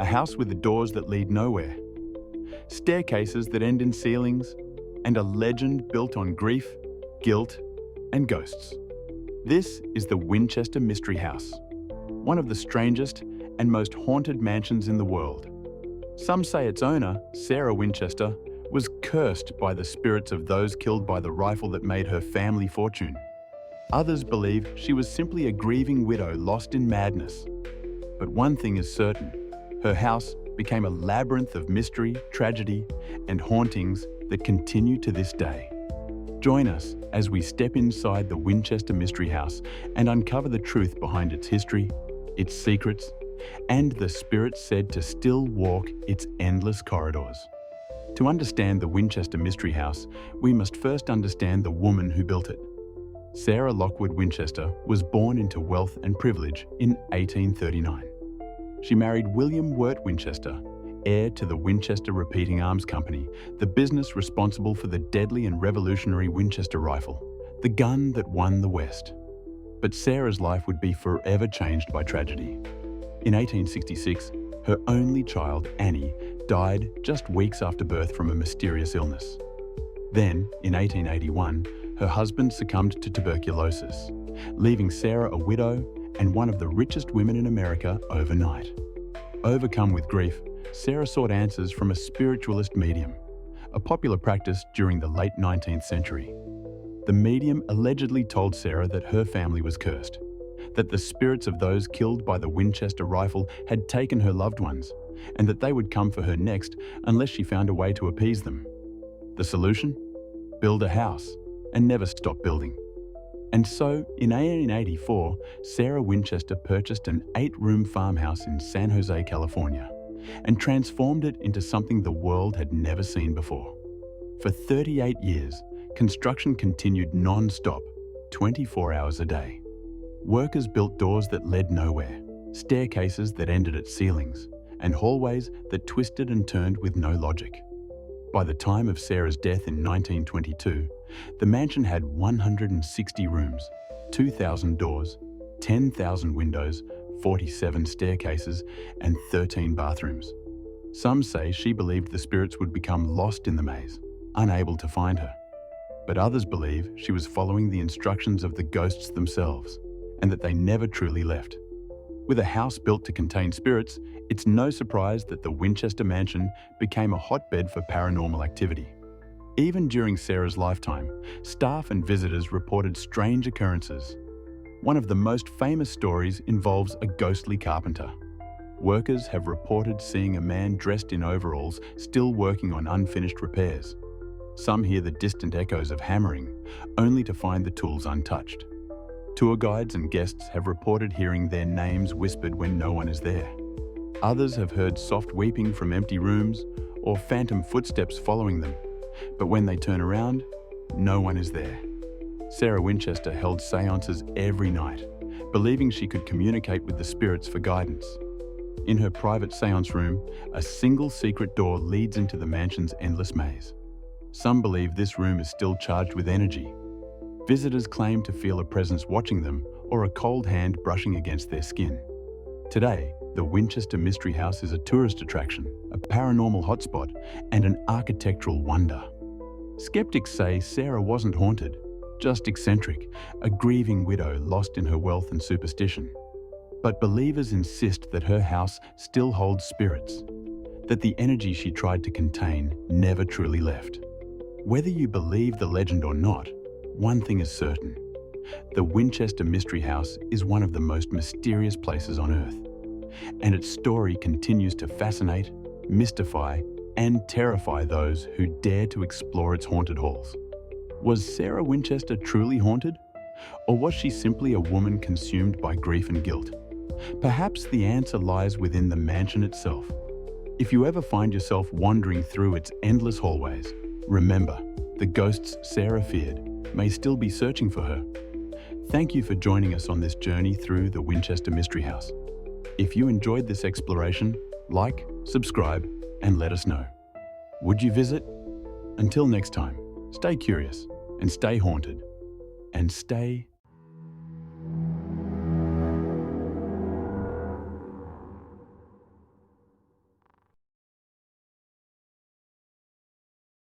a house with the doors that lead nowhere, staircases that end in ceilings, and a legend built on grief, guilt, and ghosts. This is the Winchester Mystery House, one of the strangest and most haunted mansions in the world. Some say its owner, Sarah Winchester, was cursed by the spirits of those killed by the rifle that made her family fortune. Others believe she was simply a grieving widow lost in madness. But one thing is certain, her house became a labyrinth of mystery, tragedy, and hauntings that continue to this day. Join us as we step inside the Winchester Mystery House and uncover the truth behind its history, its secrets, and the spirits said to still walk its endless corridors. To understand the Winchester Mystery House, we must first understand the woman who built it. Sarah Lockwood Winchester was born into wealth and privilege in 1839. She married William Wirt Winchester, heir to the Winchester Repeating Arms Company, the business responsible for the deadly and revolutionary Winchester rifle, the gun that won the West. But Sarah's life would be forever changed by tragedy. In 1866, her only child, Annie, died just weeks after birth from a mysterious illness. Then, in 1881, her husband succumbed to tuberculosis, leaving Sarah a widow and one of the richest women in America overnight. Overcome with grief, Sarah sought answers from a spiritualist medium, a popular practice during the late 19th century. The medium allegedly told Sarah that her family was cursed, that the spirits of those killed by the Winchester rifle had taken her loved ones, and that they would come for her next unless she found a way to appease them. The solution? Build a house and never stop building. And so, in 1884, Sarah Winchester purchased an 8-room farmhouse in San Jose, California, and transformed it into something the world had never seen before. For 38 years, construction continued non-stop, 24 hours a day. Workers built doors that led nowhere, staircases that ended at ceilings, and hallways that twisted and turned with no logic. By the time of Sarah's death in 1922, the mansion had 160 rooms, 2,000 doors, 10,000 windows, 47 staircases, and 13 bathrooms. Some say she believed the spirits would become lost in the maze, unable to find her. But others believe she was following the instructions of the ghosts themselves, and that they never truly left. With a house built to contain spirits, it's no surprise that the Winchester Mansion became a hotbed for paranormal activity. Even during Sarah's lifetime, staff and visitors reported strange occurrences. One of the most famous stories involves a ghostly carpenter. Workers have reported seeing a man dressed in overalls still working on unfinished repairs. Some hear the distant echoes of hammering, only to find the tools untouched. Tour guides and guests have reported hearing their names whispered when no one is there. Others have heard soft weeping from empty rooms or phantom footsteps following them, but when they turn around, no one is there. Sarah Winchester held seances every night, believing she could communicate with the spirits for guidance. In her private seance room, a single secret door leads into the mansion's endless maze. Some believe this room is still charged with energy. Visitors claim to feel a presence watching them or a cold hand brushing against their skin. Today, the Winchester Mystery House is a tourist attraction, a paranormal hotspot, and an architectural wonder. Skeptics say Sarah wasn't haunted, just eccentric, a grieving widow lost in her wealth and superstition. But believers insist that her house still holds spirits, that the energy she tried to contain never truly left. Whether you believe the legend or not, one thing is certain. The Winchester Mystery House is one of the most mysterious places on Earth, and its story continues to fascinate, mystify, and terrify those who dare to explore its haunted halls. Was Sarah Winchester truly haunted? Or was she simply a woman consumed by grief and guilt? Perhaps the answer lies within the mansion itself. If you ever find yourself wandering through its endless hallways, remember, the ghosts Sarah feared may still be searching for her. Thank you for joining us on this journey through the Winchester Mystery House. If you enjoyed this exploration, like, subscribe, and let us know. Would you visit? Until next time, stay curious and stay haunted and stay